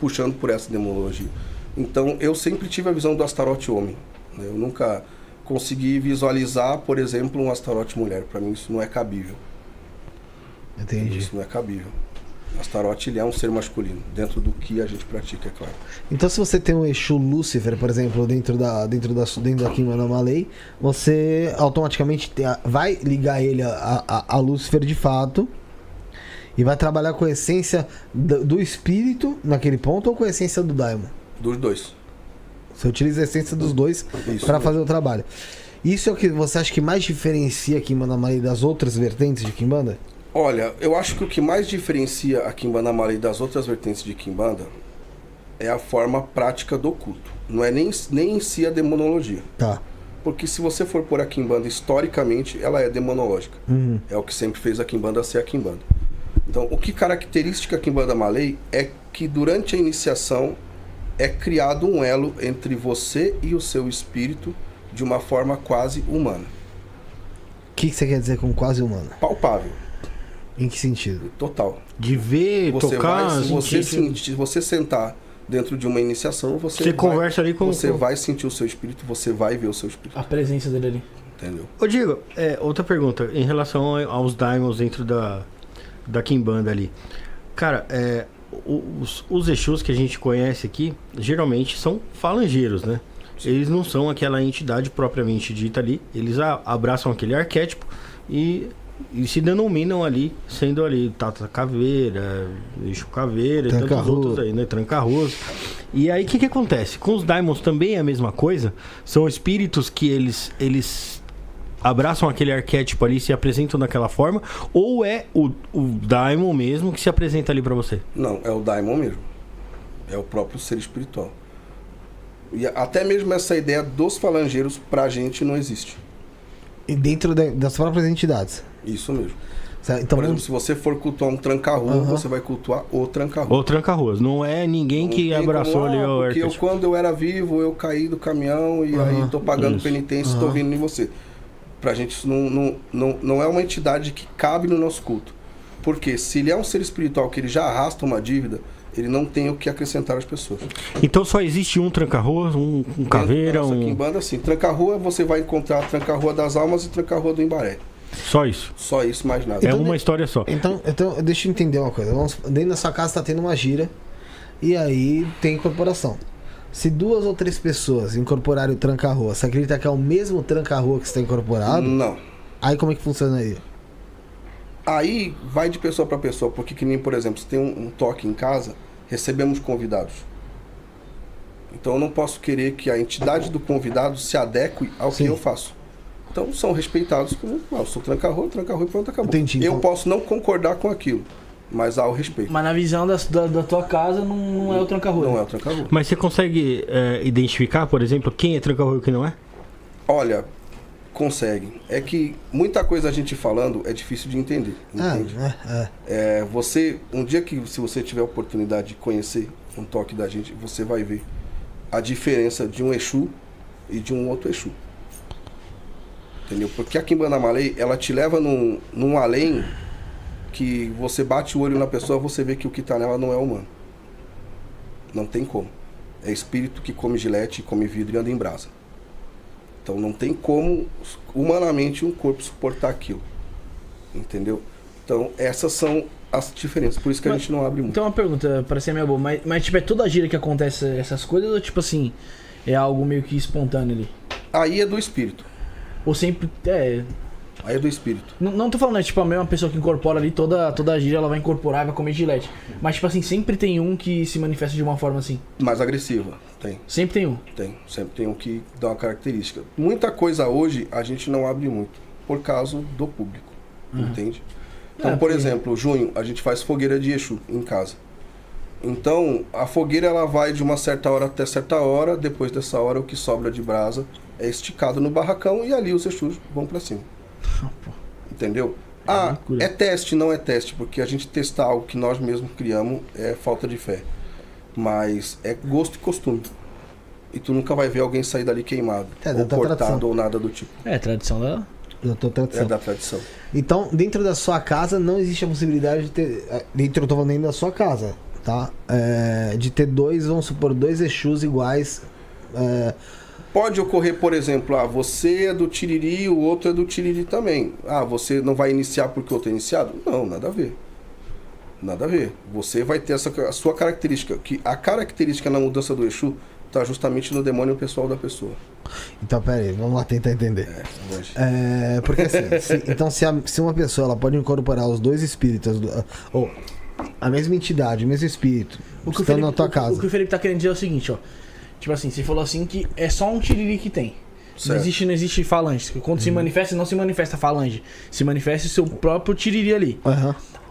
puxando por essa demonologia. Então, eu sempre tive a visão do Astarote homem, né? Eu nunca consegui visualizar, por exemplo, um Astarote mulher. Para mim, isso não é cabível. Entendi. Isso não é cabível. Astarote, ele é um ser masculino, dentro do que a gente pratica, é claro. Então, se você tem um Exu Lúcifer, por exemplo, dentro da Quimbanda Malay, você automaticamente vai ligar ele a Lúcifer de fato e vai trabalhar com a essência do espírito naquele ponto ou com a essência do Daimon? Dos dois. Você utiliza a essência dos dois para fazer o trabalho. Isso é o que você acha que mais diferencia a Quimbanda Malay das outras vertentes de Quimbanda? Olha, eu acho que o que mais diferencia a Quimbanda Malay das outras vertentes de Quimbanda é a forma prática do culto. Não é nem em si a demonologia. Tá. Porque se você for por a Quimbanda historicamente, ela é demonológica. É o que sempre fez a Quimbanda ser a Quimbanda. Então, o que característica a Quimbanda Malay é que durante a iniciação é criado um elo entre você e o seu espírito de uma forma quase humana. O que você quer dizer com quase humana? Palpável. Em que sentido? Total. De ver, tocar, se você sentar dentro de uma iniciação, você conversa ali com... Você vai sentir o seu espírito, você vai ver o seu espírito. A presença dele ali. Entendeu? Ô Diego, outra pergunta, em relação aos Daimons dentro da Quimbanda ali. Cara, os Exus que a gente conhece aqui, geralmente são falangeiros, né? Eles não são aquela entidade propriamente dita ali, eles abraçam aquele arquétipo e se denominam ali, sendo ali Tata Caveira, Exu Caveira e tantos outros aí, né? Tranca-Ruas. E aí o que acontece? Com os Daimons também é a mesma coisa, são espíritos que eles abraçam aquele arquétipo ali, se apresentam daquela forma, ou é o Daimon mesmo que se apresenta ali pra você? Não, é o Daimon mesmo. É o próprio ser espiritual. E até mesmo essa ideia dos falangeiros pra gente não existe. E dentro das próprias entidades? Isso mesmo. Então, por exemplo, se você for cultuar um tranca-rua, você vai cultuar o tranca-rua. O tranca-ruas. Não é ninguém que abraçou ali o arquétipo. Porque quando eu era vivo, eu caí do caminhão e aí tô pagando penitência e tô vindo em você. Pra gente isso não é uma entidade que cabe no nosso culto. Porque se ele é um ser espiritual que ele já arrasta uma dívida, ele não tem o que acrescentar às pessoas. Então só existe um tranca-rua, um caveira, Nossa, Quimbanda, assim, tranca-rua você vai encontrar tranca-rua das almas e tranca-rua do Embaré. Só isso? Só isso, mais nada. É uma história só. Então, deixa eu entender uma coisa. Dentro da sua casa tá tendo uma gira e aí tem incorporação. Se 2 ou 3 pessoas incorporarem o tranca-rua, você acredita que é o mesmo tranca-rua que está incorporado? Não. Aí como é que funciona aí? Aí vai de pessoa para pessoa, porque que nem, por exemplo, se tem um toque em casa, recebemos convidados. Então eu não posso querer que a entidade do convidado se adeque ao que eu faço. Então são respeitados como, eu sou tranca-rua e pronto, acabou. Entendi, então... Eu posso não concordar com aquilo, mas há o respeito. Mas na visão da tua casa não é o tranca-rua. Não é o tranca-rua. Mas você consegue identificar, por exemplo, quem é tranca-rua e quem não é? Olha, consegue. É que muita coisa a gente falando é difícil de entender. Entende? Você, um dia que se você tiver a oportunidade de conhecer um toque da gente, você vai ver a diferença de um Exu e de um outro Exu. Entendeu? Porque a Quimbanda Malay, ela te leva num além que você bate o olho na pessoa, você vê que o que está nela não é humano. Não tem como. É espírito que come gilete, come vidro e anda em brasa. Então não tem como humanamente um corpo suportar aquilo. Entendeu? Então essas são as diferenças. Por isso que a gente não abre muito. Então uma pergunta, parece ser meio boa, mas tipo, é toda a gira que acontece essas coisas ou tipo assim, é algo meio que espontâneo ali? Aí é do espírito. Ou sempre... Aí é do espírito. Não tô falando, né, tipo, a mesma pessoa que incorpora ali, toda a gira ela vai incorporar e vai comer gilete. Mas, tipo assim, sempre tem um que se manifesta de uma forma assim. Mais agressiva, tem. Sempre tem um? Tem, sempre tem um que dá uma característica. Muita coisa hoje a gente não abre muito, por causa do público, entende? Então, por exemplo, junho, a gente faz fogueira de Exu em casa. Então, a fogueira ela vai de uma certa hora até certa hora, depois dessa hora o que sobra de brasa é esticado no barracão e ali os Exus vão pra cima. Entendeu? É teste, não é teste, porque a gente testar algo que nós mesmos criamos é falta de fé. Mas é gosto e costume. E tu nunca vai ver alguém sair dali queimado, ou cortado, tradição. Ou nada do tipo. É, tradição da... É da tradição. Então, dentro da sua casa não existe a possibilidade de ter... eu tô falando dentro da sua casa. tá? De ter dois, vamos supor, dois Exus iguais. Pode ocorrer, por exemplo, você é do Tiriri, o outro é do Tiriri também. Você não vai iniciar porque o outro é iniciado? Não, nada a ver. Nada a ver. Você vai ter a sua característica, que a característica na mudança do Exu está justamente no demônio pessoal da pessoa. Então, pera aí, vamos lá tentar entender. Porque assim, se uma pessoa ela pode incorporar os dois espíritos, ou a mesma entidade, o mesmo espírito, estando na tua casa. O que o Felipe tá querendo dizer é o seguinte, ó. Tipo assim, você falou assim que é só um Tiriri que tem. Não existe falange. Quando se manifesta, não se manifesta falange. Se manifesta o seu próprio Tiriri ali.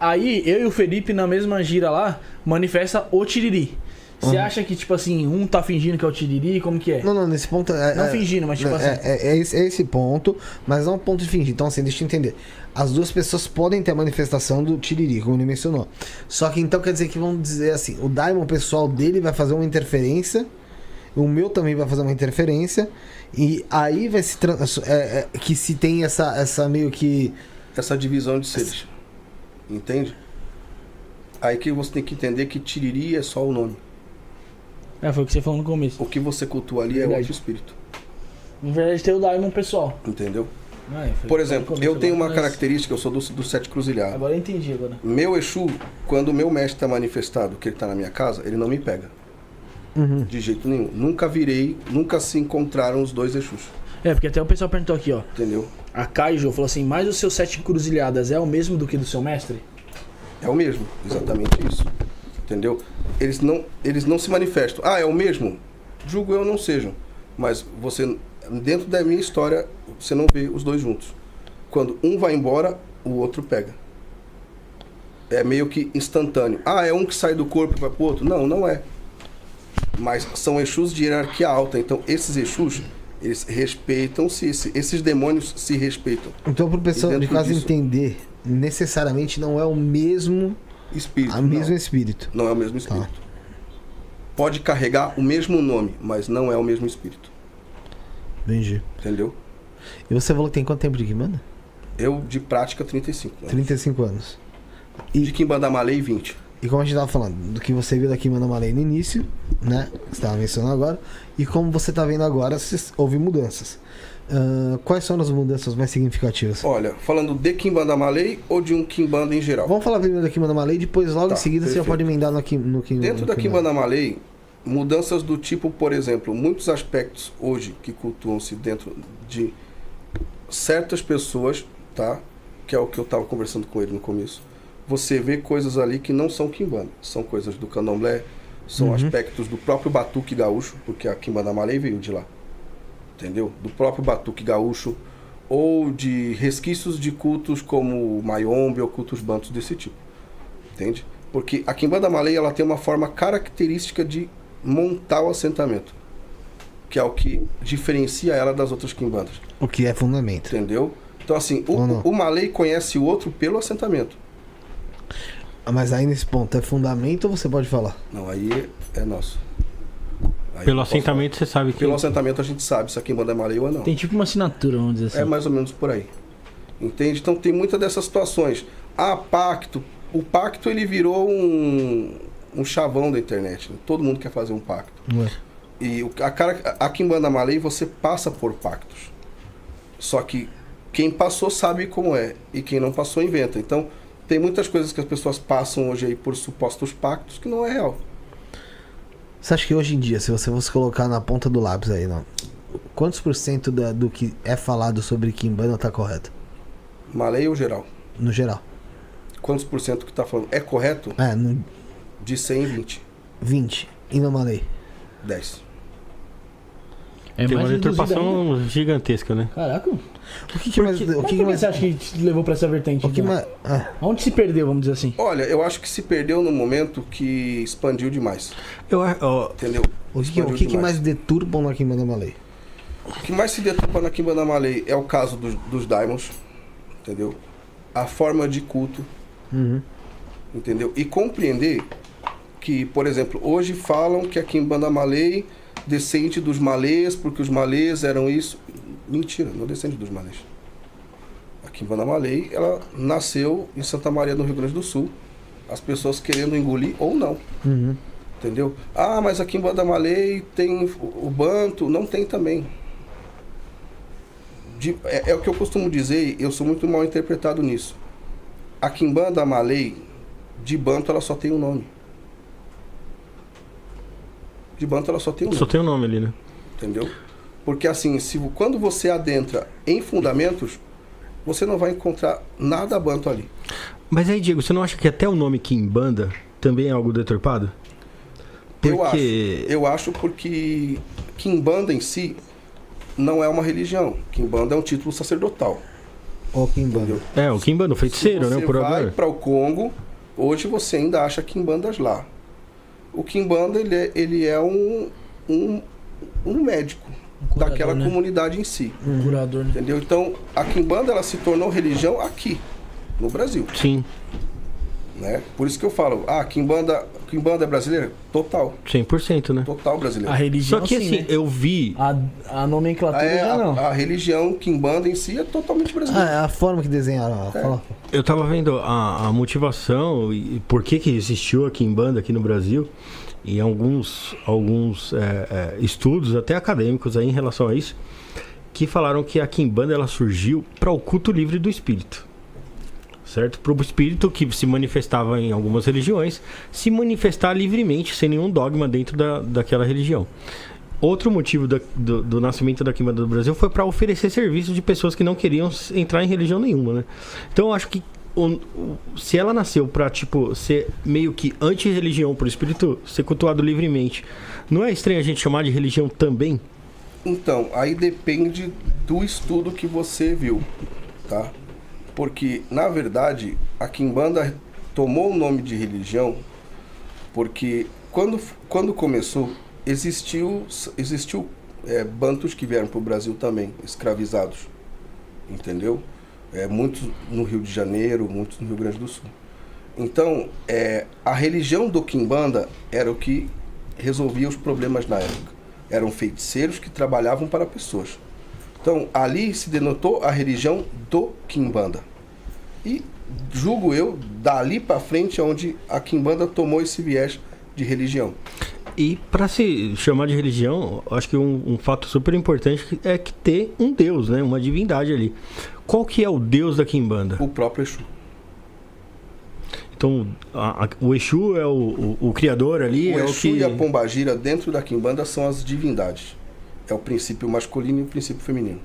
Aí, eu e o Felipe, na mesma gira lá, manifesta o Tiriri. Você acha que, tipo assim, um tá fingindo que é o Tiriri? Como que é? Não, nesse ponto... não fingindo, mas tipo assim... É esse ponto, mas não é um ponto de fingir. Então, assim, deixa eu entender. As duas pessoas podem ter a manifestação do Tiriri, como ele mencionou. Só que, então, quer dizer que, vamos dizer assim, o Daimon pessoal dele vai fazer uma interferência, o meu também vai fazer uma interferência, e aí vai se... que se tem essa meio que... Essa divisão de seres. Entende? Aí que você tem que entender que Tiriri é só o nome. Foi o que você falou no começo. O que você cultua ali é outro espírito. Na verdade, tem o Daimon pessoal. Entendeu? Por exemplo, eu tenho uma característica, eu sou do Sete Cruzilhados. Agora eu entendi, agora. Meu Exu, quando o meu mestre está manifestado, que ele está na minha casa, ele não me pega. De jeito nenhum. Nunca se encontraram os dois Exus. Porque até o pessoal perguntou aqui, ó. Entendeu? A Kaijo falou assim, mas o seu Sete Cruzilhadas é o mesmo do que do seu mestre? É o mesmo, exatamente isso. Entendeu? Eles não se manifestam. É o mesmo? Julgo eu não sejam. Mas você, dentro da minha história, você não vê os dois juntos. Quando um vai embora, o outro pega. É meio que instantâneo. É um que sai do corpo e vai pro outro? Não, não é. Mas são Exus de hierarquia alta. Então, esses Exus, eles respeitam-se. Esses demônios se respeitam. Então, para o pessoal de casa entender, necessariamente não é o mesmo... espírito. Mesmo espírito. Não é o mesmo espírito. Pode carregar o mesmo nome, mas não é o mesmo espírito. Entendi. Entendeu? E você falou que tem quanto tempo de Quimbanda? Eu, de prática, 35 anos. 35 anos. De Quimbanda Malay, 20. E como a gente tava falando, do que você viu da Quimbanda Malay no início, né? Que você tava mencionando agora. E como você tá vendo agora, houve mudanças. Quais são as mudanças mais significativas? Olha, falando de Quimbanda Malay ou de um Quimbanda em geral? Vamos falar primeiro da Quimbanda Malay, depois logo em seguida você já pode emendar no Quimbanda. Dentro da Quimbanda Malay, mudanças do tipo, por exemplo, muitos aspectos hoje que cultuam-se dentro de certas pessoas, tá? Que é o que eu estava conversando com ele no começo. Você vê coisas ali que não são Quimbanda, são coisas do Candomblé, são aspectos do próprio Batuque Gaúcho, porque a Quimbanda Malay veio de lá. Entendeu? Do próprio Batuque Gaúcho, ou de resquícios de cultos como Mayombe ou cultos bantos desse tipo. Entende? Porque a Quimbanda Malay ela tem uma forma característica de montar o assentamento, que é o que diferencia ela das outras Quimbandas. O que é fundamento. Entendeu? Então assim, o Malay conhece o outro pelo assentamento. Mas aí nesse ponto, é fundamento ou você pode falar? Não, aí é nosso. Aí pelo assentamento você sabe que... Pelo assentamento a gente sabe se a Quimbanda é Malay ou não. Tem tipo uma assinatura, vamos dizer assim. É mais ou menos por aí. Entende? Então tem muitas dessas situações. Pacto. O pacto ele virou um chavão da internet. Todo mundo quer fazer um pacto. E a Quimbanda Malay você passa por pactos. Só que quem passou sabe como é. E quem não passou inventa. Então tem muitas coisas que as pessoas passam hoje aí por supostos pactos que não é real. Você acha que hoje em dia, se você fosse colocar na ponta do lápis aí, não, quantos por cento do que é falado sobre Quimbanda tá correto? Malay ou geral? No geral. Quantos por cento que tá falando é correto? De 100, 20. 20. E no Malay? 10. Tem uma deturpação gigantesca, né? Caraca. O que mais você acha que te levou pra essa vertente? Onde se perdeu, vamos dizer assim? Olha, eu acho que se perdeu no momento que expandiu demais. Entendeu? O que mais deturpam na Quimbanda Malay? O que mais se deturpa na Quimbanda Malay é o caso dos Daimons, entendeu? A forma de culto, entendeu? E compreender que, por exemplo, hoje falam que a Quimbanda Malay descende dos malês, porque os malês eram isso. Mentira, não descende dos malês. A Quimbanda Malay, ela nasceu em Santa Maria, no Rio Grande do Sul, as pessoas querendo engolir ou não. Entendeu? Ah, mas aqui em Quimbanda Malay tem o banto. Não tem também. É o que eu costumo dizer, eu sou muito mal interpretado nisso. A Quimbanda Malay, de banto, ela só tem um nome. De banto, ela só tem um nome. Só tem um nome ali, né? Entendeu? Porque assim, quando você adentra em fundamentos, você não vai encontrar nada banto ali. Mas aí, Diego, você não acha que até o nome Quimbanda também é algo deturpado? Porque... Eu acho porque Quimbanda em si não é uma religião. Quimbanda é um título sacerdotal. O Quimbanda. O Quimbanda, o feiticeiro, né? O curador. Você vai para o Congo, hoje você ainda acha Quimbandas lá. O Quimbanda, ele é um médico curador, daquela comunidade em si. Um curador, né? Entendeu? Então, a Quimbanda, ela se tornou religião aqui, no Brasil. Sim. Né? Por isso que eu falo, Quimbanda é brasileira? Total. 100%, né? Total brasileira. A religião, só que assim, né? eu vi... A nomenclatura já não. A religião Quimbanda em si é totalmente brasileira. É a forma que desenharam. Eu tava vendo a motivação e por que existiu a Quimbanda aqui no Brasil. E alguns estudos, até acadêmicos aí em relação a isso, que falaram que a Quimbanda ela surgiu para o culto livre do espírito. Certo? Para o espírito que se manifestava em algumas religiões se manifestar livremente, sem nenhum dogma dentro daquela religião. Outro motivo do nascimento da Quimbanda do Brasil foi para oferecer serviço de pessoas que não queriam entrar em religião nenhuma, né? Então eu acho que se ela nasceu para ser meio que anti-religião, para o espírito ser cultuado livremente, não é estranho a gente chamar de religião também? Então, aí depende do estudo que você viu, tá? Porque, na verdade, a Quimbanda tomou o nome de religião porque quando começou, existiu bantus que vieram para o Brasil também, escravizados, entendeu? Muitos no Rio de Janeiro, muitos no Rio Grande do Sul. Então, a religião do Quimbanda era o que resolvia os problemas na época. Eram feiticeiros que trabalhavam para pessoas. Então, ali se denotou a religião do Quimbanda. E, julgo eu, dali para frente é onde a Quimbanda tomou esse viés de religião. E para se chamar de religião, acho que um fato super importante é que ter um deus, né? Uma divindade ali. Qual que é o deus da Quimbanda? O próprio Exu. Então, o Exu é o criador ali? O Exu e a Pombagira dentro da Quimbanda são as divindades. É o princípio masculino e o princípio feminino.